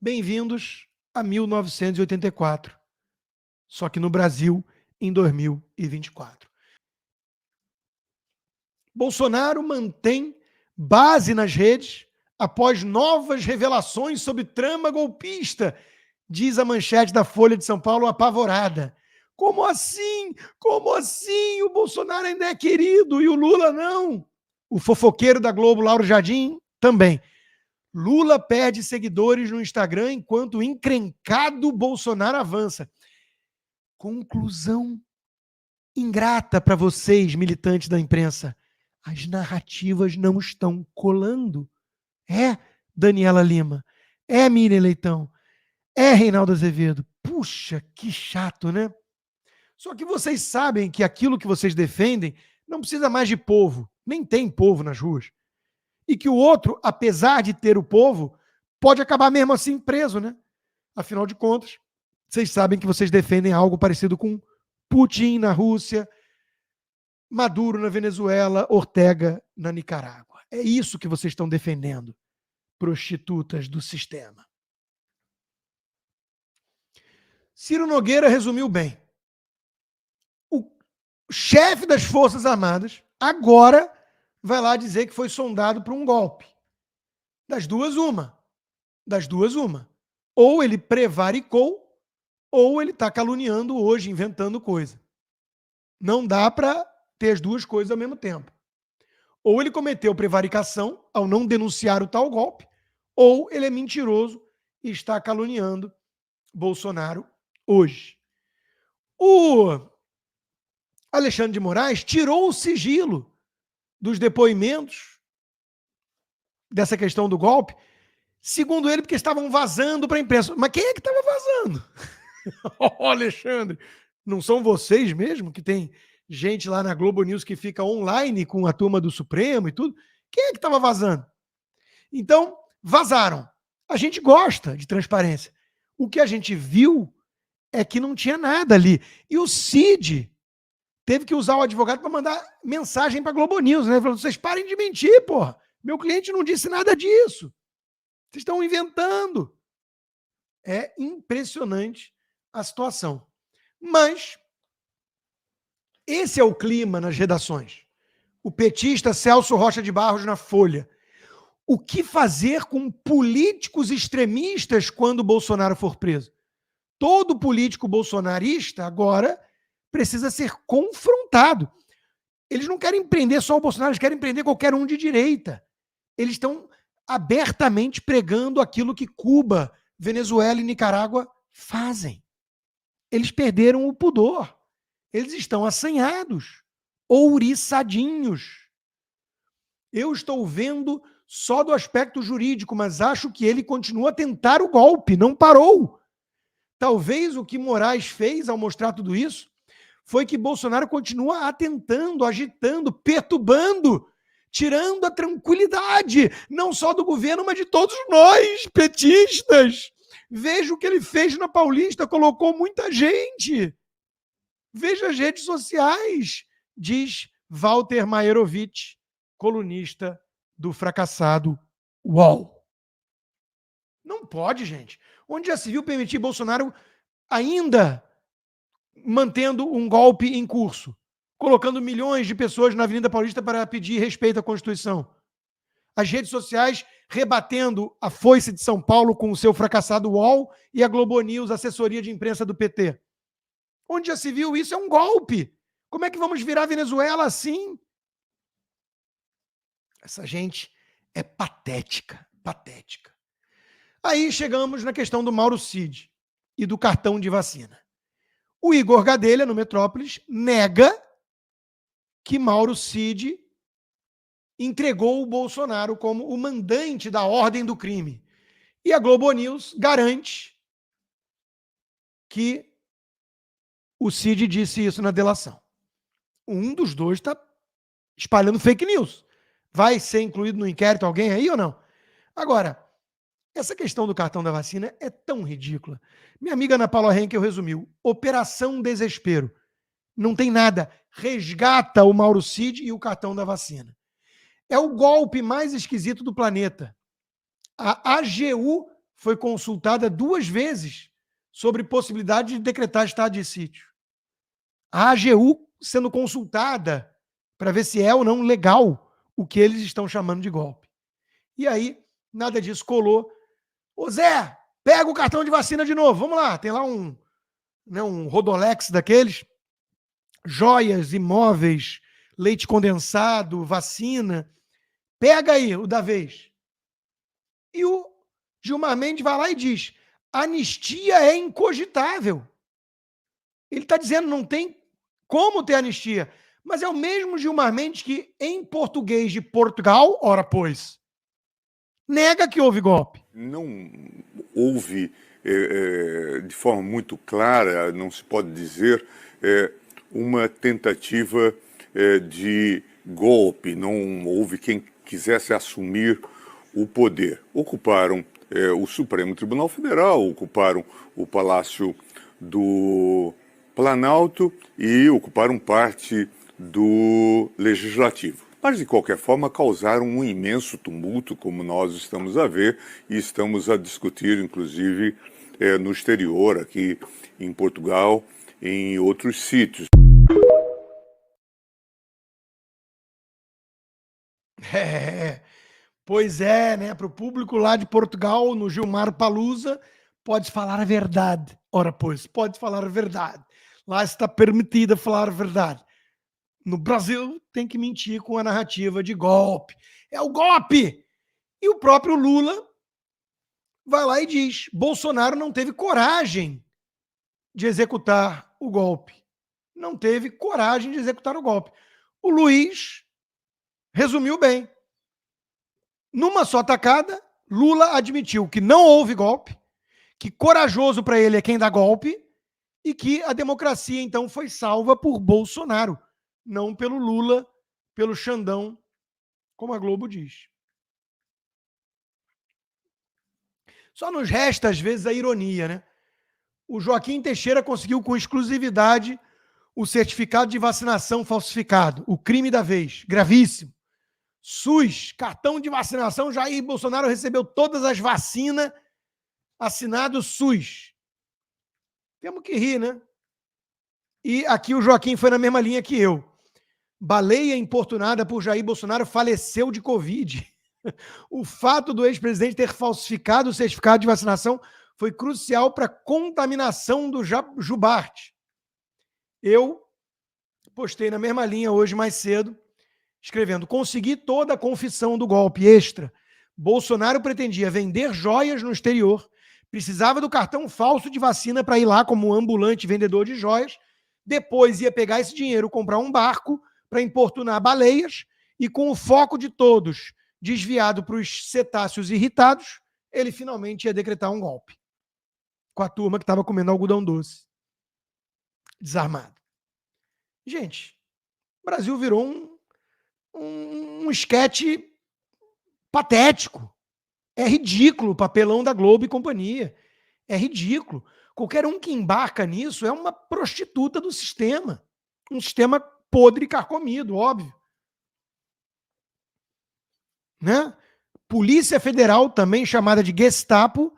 Speaker 1: Bem-vindos a 1984. Só que no Brasil, em 2024. Bolsonaro mantém base nas redes após novas revelações sobre trama golpista, diz a manchete da Folha de São Paulo apavorada. Como assim? Como assim? O Bolsonaro ainda é querido e o Lula não? O fofoqueiro da Globo, Lauro Jardim, também. Lula perde seguidores no Instagram enquanto o encrencado Bolsonaro avança. Conclusão ingrata para vocês, militantes da imprensa. As narrativas não estão colando. É Daniela Lima, é Miriam Leitão, é Reinaldo Azevedo. Puxa, que chato, né? Só que vocês sabem que aquilo que vocês defendem não precisa mais de povo, nem tem povo nas ruas. E que o outro, apesar de ter o povo, pode acabar mesmo assim preso, né? Afinal de contas, vocês sabem que vocês defendem algo parecido com Putin na Rússia, Maduro na Venezuela, Ortega na Nicarágua. É isso que vocês estão defendendo, prostitutas do sistema. Ciro Nogueira resumiu bem. O chefe das Forças Armadas agora vai lá dizer que foi sondado por um golpe. Das duas, uma. Das duas, uma. Ou ele prevaricou, ou ele está caluniando hoje, inventando coisa. Não dá para ter as duas coisas ao mesmo tempo. Ou ele cometeu prevaricação ao não denunciar o tal golpe, ou ele é mentiroso e está caluniando Bolsonaro hoje. O Alexandre de Moraes tirou o sigilo dos depoimentos dessa questão do golpe, segundo ele, porque estavam vazando para a imprensa. Mas quem é que estava vazando? Alexandre, não são vocês mesmo que tem gente lá na Globo News que fica online com a turma do Supremo e tudo? Quem é que estava vazando? Então, vazaram. A gente gosta de transparência. O que a gente viu é que não tinha nada ali. E o Cid teve que usar o advogado para mandar mensagem para a Globo News, né? Falando, vocês parem de mentir, porra. Meu cliente não disse nada disso. Vocês estão inventando. É impressionante a situação. Mas esse é o clima nas redações. O petista Celso Rocha de Barros na Folha. O que fazer com políticos extremistas quando o Bolsonaro for preso? Todo político bolsonarista agora precisa ser confrontado. Eles não querem prender só o Bolsonaro, eles querem prender qualquer um de direita. Eles estão abertamente pregando aquilo que Cuba, Venezuela e Nicarágua fazem. Eles perderam o pudor. Eles estão assanhados, ouriçadinhos. Eu estou vendo só do aspecto jurídico, mas acho que ele continua a tentar o golpe, não parou. Talvez o que Moraes fez ao mostrar tudo isso foi que Bolsonaro continua atentando, agitando, perturbando, tirando a tranquilidade, não só do governo, mas de todos nós, petistas. Veja o que ele fez na Paulista, colocou muita gente. Veja as redes sociais, diz Walter Maierovitch, colunista do fracassado UOL. Não pode, gente. Onde já se viu permitir Bolsonaro ainda mantendo um golpe em curso, colocando milhões de pessoas na Avenida Paulista para pedir respeito à Constituição? As redes sociais rebatendo a foice de São Paulo com o seu fracassado UOL e a Globo News, assessoria de imprensa do PT. Onde já se viu isso? É um golpe. Como é que vamos virar a Venezuela assim? Essa gente é patética, patética. Aí chegamos na questão do Mauro Cid e do cartão de vacina. O Igor Gadelha, no Metrópolis, nega que Mauro Cid entregou o Bolsonaro como o mandante da ordem do crime. E a Globo News garante que o Cid disse isso na delação. Um dos dois está espalhando fake news. Vai ser incluído no inquérito alguém aí ou não? Agora, essa questão do cartão da vacina é tão ridícula. Minha amiga Ana Paula Henkel resumiu. Operação Desespero. Não tem nada. Resgata o Mauro Cid e o cartão da vacina. É o golpe mais esquisito do planeta. A AGU foi consultada 2 vezes sobre possibilidade de decretar estado de sítio. A AGU sendo consultada para ver se é ou não legal o que eles estão chamando de golpe. E aí, nada disso colou. Ô Zé, pega o cartão de vacina de novo. Vamos lá, tem lá um Rodolex daqueles. Joias, imóveis, leite condensado, vacina. Pega aí o da vez. E o Gilmar Mendes vai lá e diz: anistia é incogitável. Ele está dizendo não tem como ter anistia. Mas é o mesmo Gilmar Mendes que, em português de Portugal, ora pois, nega que houve golpe.
Speaker 4: Não houve, de forma muito clara, não se pode dizer, uma tentativa de golpe. Não houve quem quisesse assumir o poder. Ocuparam o Supremo Tribunal Federal, ocuparam o Palácio do Planalto e ocuparam parte do Legislativo. Mas, de qualquer forma, causaram um imenso tumulto, como nós estamos a ver e estamos a discutir, inclusive, no exterior, aqui em Portugal, em outros sítios.
Speaker 1: Pois é, né? Para o público lá de Portugal, no Gilmar Palusa, pode falar a verdade. Ora, pois, pode falar a verdade. Lá está permitida falar a verdade. No Brasil, tem que mentir com a narrativa de golpe. É o golpe! E o próprio Lula vai lá e diz: Bolsonaro não teve coragem de executar o golpe. Não teve coragem de executar o golpe. O Luiz resumiu bem. Numa só tacada, Lula admitiu que não houve golpe, que corajoso para ele é quem dá golpe e que a democracia, então, foi salva por Bolsonaro, não pelo Lula, pelo Xandão, como a Globo diz. Só nos resta, às vezes, a ironia, né? O Joaquim Teixeira conseguiu com exclusividade o certificado de vacinação falsificado, o crime da vez, gravíssimo. SUS, cartão de vacinação, Jair Bolsonaro recebeu todas as vacinas, assinado SUS. Temos que rir, né? E aqui o Joaquim foi na mesma linha que eu. Baleia importunada por Jair Bolsonaro faleceu de Covid. O fato do ex-presidente ter falsificado o certificado de vacinação foi crucial para a contaminação do Jubarte. Eu postei na mesma linha hoje mais cedo, escrevendo: consegui toda a confissão do golpe extra. Bolsonaro pretendia vender joias no exterior, precisava do cartão falso de vacina para ir lá como ambulante vendedor de joias, depois ia pegar esse dinheiro, comprar um barco para importunar baleias e, com o foco de todos desviado para os cetáceos irritados, ele finalmente ia decretar um golpe com a turma que estava comendo algodão doce, desarmado. Gente, o Brasil virou um esquete patético. É ridículo o papelão da Globo e companhia. É ridículo. Qualquer um que embarca nisso é uma prostituta do sistema. Um sistema podre e carcomido, óbvio. Né? Polícia Federal, também chamada de Gestapo,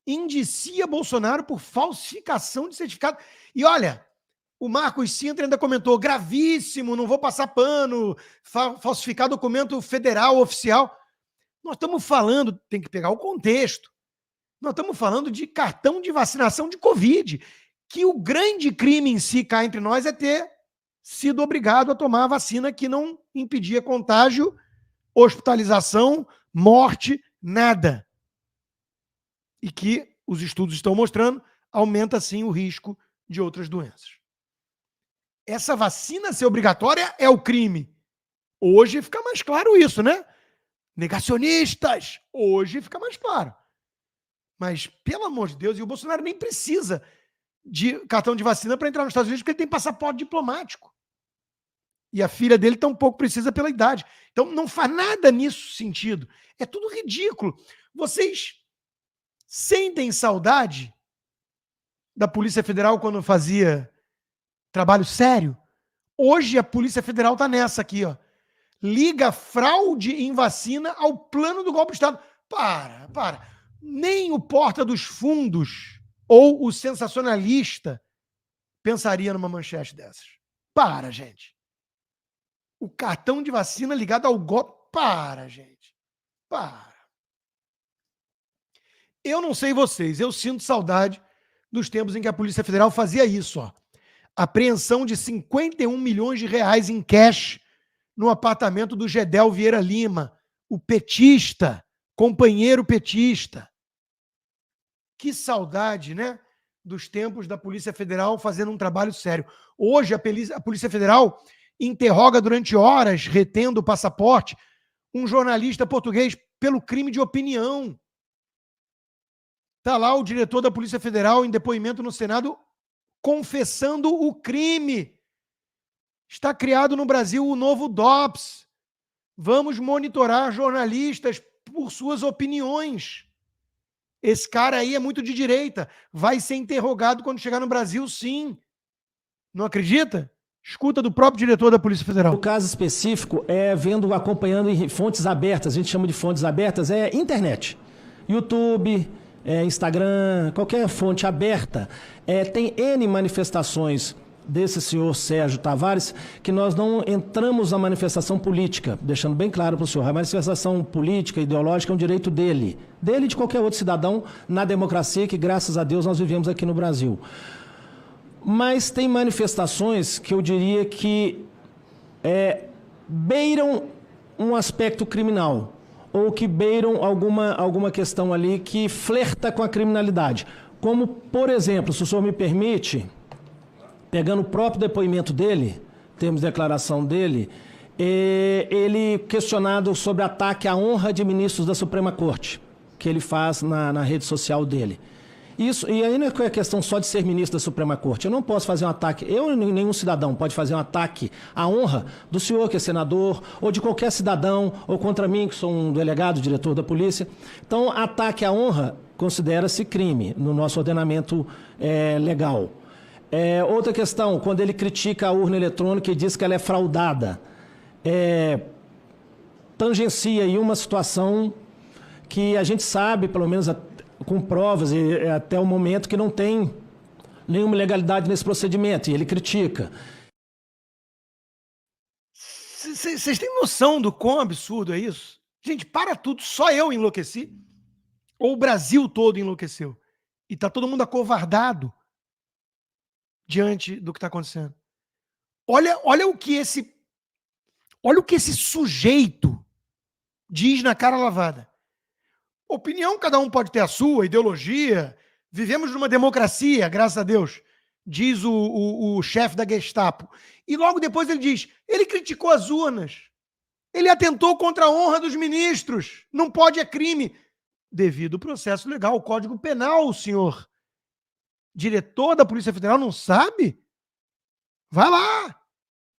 Speaker 1: indicia Bolsonaro por falsificação de certificado. E olha, o Marcos Sintra ainda comentou, gravíssimo, não vou passar pano, falsificar documento federal oficial. Nós estamos falando, tem que pegar o contexto, nós estamos falando de cartão de vacinação de Covid, que o grande crime em si, cá entre nós, é ter sido obrigado a tomar a vacina que não impedia contágio, hospitalização, morte, nada. E que os estudos estão mostrando, aumenta sim o risco de outras doenças. Essa vacina ser obrigatória é o crime. Hoje fica mais claro isso, né? Negacionistas, hoje fica mais claro. Mas, pelo amor de Deus, e o Bolsonaro nem precisa de cartão de vacina para entrar nos Estados Unidos, porque ele tem passaporte diplomático. E a filha dele tampouco precisa pela idade. Então, não faz nada nisso sentido. É tudo ridículo. Vocês sentem saudade da Polícia Federal quando fazia trabalho sério? Hoje a Polícia Federal está nessa aqui, ó. Liga fraude em vacina ao plano do golpe de Estado. Para. Nem o porta dos fundos ou o sensacionalista pensaria numa manchete dessas. Para, gente. O cartão de vacina ligado ao golpe. Para, gente. Para. Eu não sei vocês, eu sinto saudade dos tempos em que a Polícia Federal fazia isso, ó. Apreensão de 51 milhões de reais em cash no apartamento do Gedel Vieira Lima, o petista, companheiro petista. Que saudade, né? Dos tempos da Polícia Federal fazendo um trabalho sério. Hoje, a Polícia Federal interroga durante horas, retendo o passaporte, um jornalista português pelo crime de opinião. Está lá o diretor da Polícia Federal em depoimento no Senado confessando o crime. Está criado no Brasil o novo DOPS. Vamos monitorar jornalistas por suas opiniões. Esse cara aí é muito de direita. Vai ser interrogado quando chegar no Brasil, sim. Não acredita? Escuta do próprio diretor da Polícia Federal.
Speaker 5: No caso específico, acompanhando em fontes abertas, a gente chama de fontes abertas, é internet. YouTube, Instagram, qualquer fonte aberta. Tem N manifestações desse senhor Sérgio Tavares, que nós não entramos na manifestação política, deixando bem claro para o senhor, a manifestação política, ideológica é um direito dele e de qualquer outro cidadão na democracia que, graças a Deus, nós vivemos aqui no Brasil. Mas tem manifestações que eu diria que beiram um aspecto criminal, ou que beiram alguma questão ali que flerta com a criminalidade. Como, por exemplo, se o senhor me permite, pegando o próprio depoimento dele, temos declaração dele, ele questionado sobre ataque à honra de ministros da Suprema Corte, que ele faz na rede social dele. Isso, e aí não é questão só de ser ministro da Suprema Corte. Eu não posso fazer um ataque, eu nem nenhum cidadão pode fazer um ataque à honra do senhor que é senador, ou de qualquer cidadão, ou contra mim, que sou um delegado, diretor da polícia. Então, ataque à honra considera-se crime no nosso ordenamento legal. Outra questão, quando ele critica a urna eletrônica e diz que ela é fraudada, tangencia aí uma situação que a gente sabe, pelo menos com provas, até o momento que não tem nenhuma ilegalidade nesse procedimento, e ele critica.
Speaker 1: Vocês têm noção do quão absurdo é isso? Gente, para tudo, só eu enlouqueci? Ou o Brasil todo enlouqueceu? E está todo mundo acovardado diante do que está acontecendo. Olha o que esse sujeito diz na cara lavada. Opinião, cada um pode ter a sua, ideologia. Vivemos numa democracia, graças a Deus, diz o chefe da Gestapo. E logo depois ele diz, ele criticou as urnas. Ele atentou contra a honra dos ministros. Não pode, é crime. Devido ao processo legal, o Código Penal, o senhor diretor da Polícia Federal não sabe? Vai lá.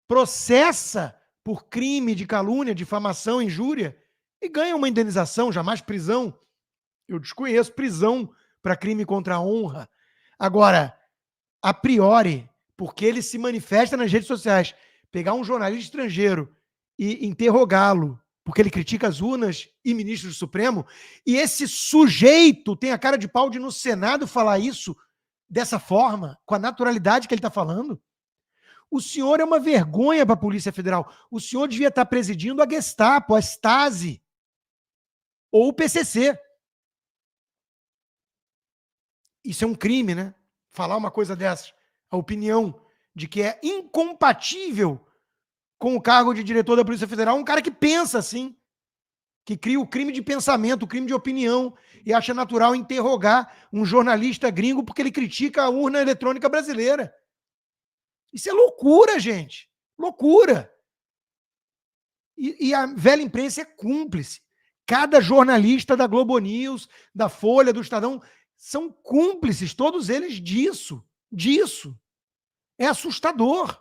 Speaker 1: Processa por crime de calúnia, difamação, injúria e ganha uma indenização, jamais prisão. Eu desconheço prisão para crime contra a honra. Agora, a priori, porque ele se manifesta nas redes sociais, pegar um jornalista estrangeiro e interrogá-lo porque ele critica as urnas e ministros do Supremo, e esse sujeito tem a cara de pau de no Senado falar isso dessa forma, com a naturalidade que ele está falando. O senhor é uma vergonha para a Polícia Federal. O senhor devia estar presidindo a Gestapo, a Stasi, ou o PCC. Isso é um crime, né? Falar uma coisa dessas. A opinião de que é incompatível com o cargo de diretor da Polícia Federal, um cara que pensa assim, que cria o crime de pensamento, o crime de opinião, e acha natural interrogar um jornalista gringo porque ele critica a urna eletrônica brasileira. Isso é loucura, gente. Loucura. E a velha imprensa é cúmplice. Cada jornalista da Globo News, da Folha, do Estadão, são cúmplices, todos eles disso. É assustador.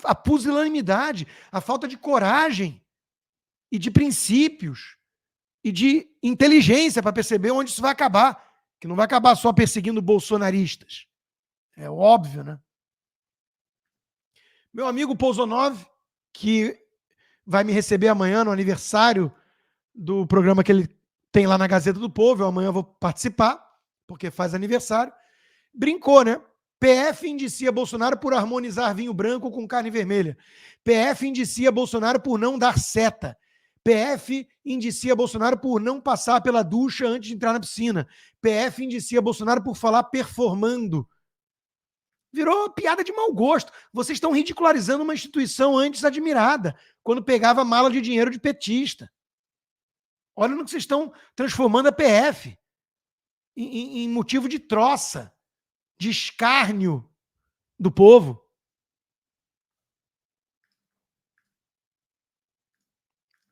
Speaker 1: A pusilanimidade, a falta de coragem e de princípios e de inteligência para perceber onde isso vai acabar. Que não vai acabar só perseguindo bolsonaristas. É óbvio, né? Meu amigo Pouzonov, que vai me receber amanhã no aniversário do programa que ele tem lá na Gazeta do Povo, eu amanhã vou participar, porque faz aniversário, brincou, né? PF indicia Bolsonaro por harmonizar vinho branco com carne vermelha. PF indicia Bolsonaro por não dar seta. PF indicia Bolsonaro por não passar pela ducha antes de entrar na piscina. PF indicia Bolsonaro por falar performando. Virou piada de mau gosto. Vocês estão ridicularizando uma instituição antes admirada, quando pegava mala de dinheiro de petista. Olha no que vocês estão transformando a PF em motivo de troça, de escárnio do povo.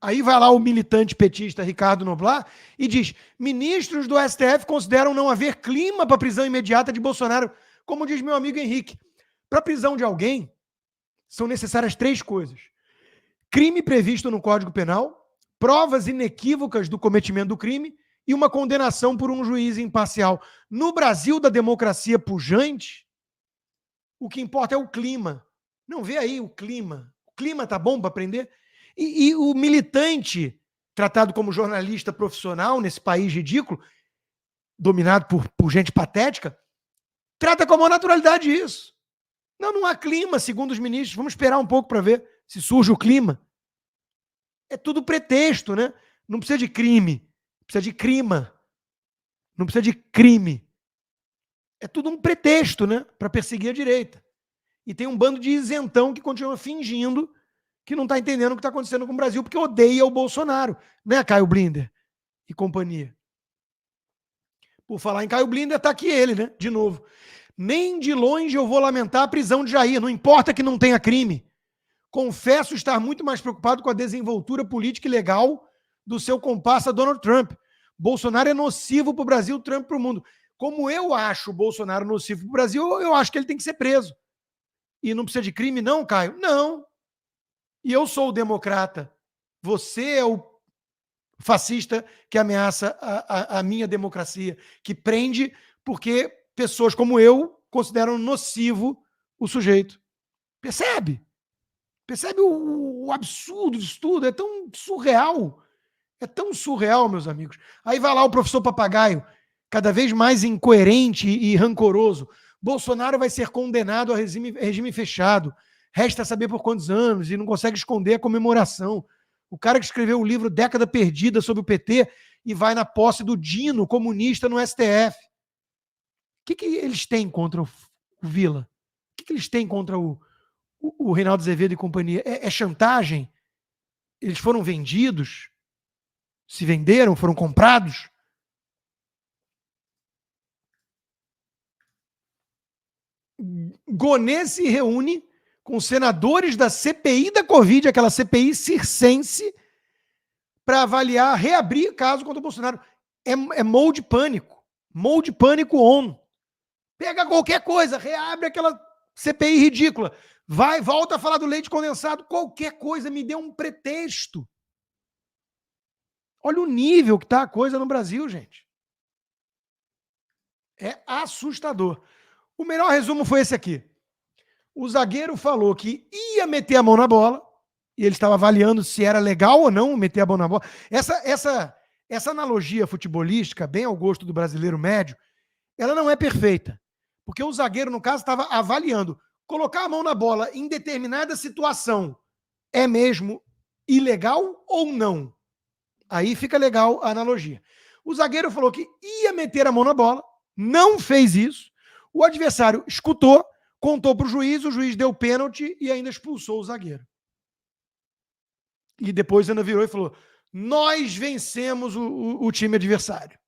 Speaker 1: Aí vai lá o militante petista Ricardo Noblat e diz: ministros do STF consideram não haver clima para a prisão imediata de Bolsonaro. Como diz meu amigo Henrique, para a prisão de alguém são necessárias 3 coisas: crime previsto no Código Penal, provas inequívocas do cometimento do crime e uma condenação por um juiz imparcial. No Brasil da democracia pujante, o que importa é o clima. Não, vê aí o clima. O clima tá bom para prender? E o militante, tratado como jornalista profissional nesse país ridículo, dominado por gente patética, trata com a maior naturalidade isso. Não há clima, segundo os ministros. Vamos esperar um pouco para ver se surge o clima. É tudo pretexto, né? Não precisa de crime. Precisa de crima. Não precisa de crime. É tudo um pretexto, né? Para perseguir a direita. E tem um bando de isentão que continua fingindo que não está entendendo o que está acontecendo com o Brasil, porque odeia o Bolsonaro. Né, Caio Blinder e companhia? Por falar em Caio Blinder, está aqui ele, né? De novo. Nem de longe eu vou lamentar a prisão de Jair. Não importa que não tenha crime. Confesso estar muito mais preocupado com a desenvoltura política e legal do seu comparsa Donald Trump. Bolsonaro é nocivo para o Brasil, Trump para o mundo. Como eu acho o Bolsonaro nocivo para o Brasil, eu acho que ele tem que ser preso. E não precisa de crime, não, Caio? Não. E eu sou o democrata. Você é o fascista que ameaça a minha democracia, que prende porque pessoas como eu consideram nocivo o sujeito. Percebe? Percebe o absurdo disso tudo? É tão surreal. É tão surreal, meus amigos. Aí vai lá o professor Papagaio, cada vez mais incoerente e rancoroso. Bolsonaro vai ser condenado a regime fechado. Resta saber por quantos anos e não consegue esconder a comemoração. O cara que escreveu o livro Década Perdida sobre o PT e vai na posse do Dino comunista no STF. O que eles têm contra o Vila? O que eles têm contra o Reinaldo Azevedo e companhia? É chantagem? Eles foram vendidos? Se venderam? Foram comprados? Gonê se reúne com senadores da CPI da Covid, aquela CPI circense, para avaliar, reabrir caso contra o Bolsonaro. É molde pânico. Molde pânico on. Pega qualquer coisa, reabre aquela CPI ridícula. Volta a falar do leite condensado. Qualquer coisa, me dê um pretexto. Olha o nível que está a coisa no Brasil, gente. É assustador. O melhor resumo foi esse aqui. O zagueiro falou que ia meter a mão na bola e ele estava avaliando se era legal ou não meter a mão na bola. Essa analogia futebolística, bem ao gosto do brasileiro médio, ela não é perfeita. Porque o zagueiro, no caso, estava avaliando. Colocar a mão na bola em determinada situação é mesmo ilegal ou não? Aí fica legal a analogia. O zagueiro falou que ia meter a mão na bola, não fez isso. O adversário escutou, contou para o juiz deu pênalti e ainda expulsou o zagueiro. E depois ainda virou e falou: nós vencemos o time adversário.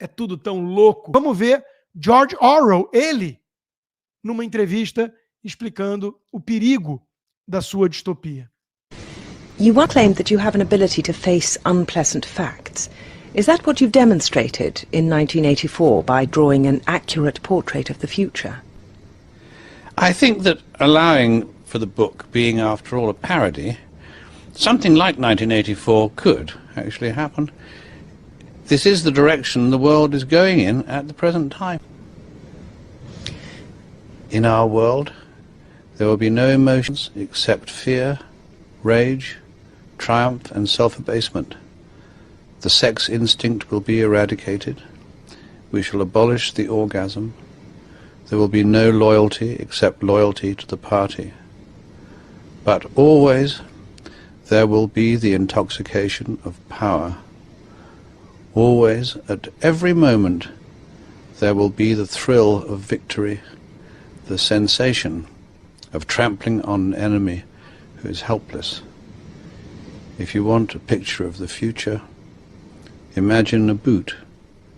Speaker 1: É tudo tão louco. Vamos ver George Orwell, ele, numa entrevista, explicando o perigo da sua distopia.
Speaker 6: You once claimed that you have an ability to face unpleasant facts. Is that what you've demonstrated in 1984 by drawing an accurate portrait of the future?
Speaker 7: I think that allowing for the book being, after all, a parody, something like 1984 could actually happen. This is the direction the world is going in at the present time. In our world, there will be no emotions except fear, rage, triumph and self-abasement. The sex instinct will be eradicated. We shall abolish the orgasm. There will be no loyalty except loyalty to the party. But always there will be the intoxication of power. Always, at every moment, there will be the thrill of victory, the sensation of trampling on an enemy who is helpless. If you want a picture of the future, imagine a boot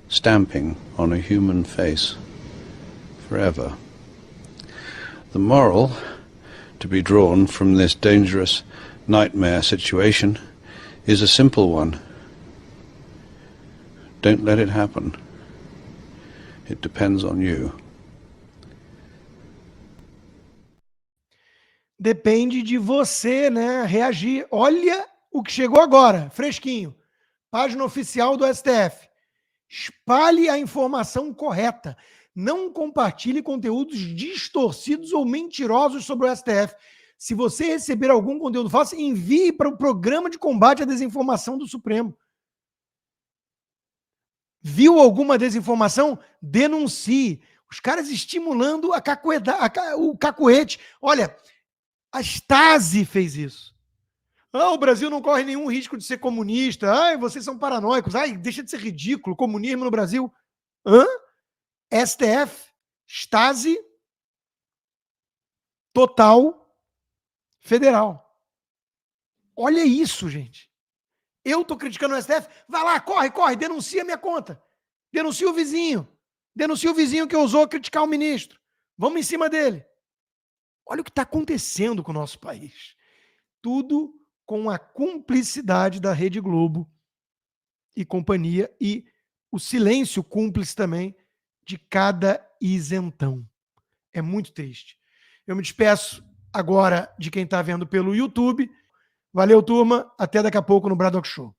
Speaker 7: stamping on a human face forever. The moral to be drawn from this dangerous nightmare situation is a simple one. Don't let it happen. It depends on you.
Speaker 1: Depende de você, né, reagir. Olha o que chegou agora, fresquinho. Página oficial do STF. Espalhe a informação correta. Não compartilhe conteúdos distorcidos ou mentirosos sobre o STF. Se você receber algum conteúdo falso, envie para o Programa de Combate à Desinformação do Supremo. Viu alguma desinformação? Denuncie. Os caras estimulando o cacuete. Olha, a Stasi fez isso. O Brasil não corre nenhum risco de ser comunista. Vocês são paranoicos. Deixa de ser ridículo. Comunismo no Brasil. STF, Stasi, total, federal. Olha isso, gente. Eu estou criticando o STF. Vai lá, corre, denuncia a minha conta. Denuncia o vizinho. Denuncia o vizinho que ousou criticar o ministro. Vamos em cima dele. Olha o que está acontecendo com o nosso país. Tudo com a cumplicidade da Rede Globo e companhia e o silêncio cúmplice também de cada isentão. É muito triste. Eu me despeço agora de quem está vendo pelo YouTube. Valeu, turma. Até daqui a pouco no Braddock Show.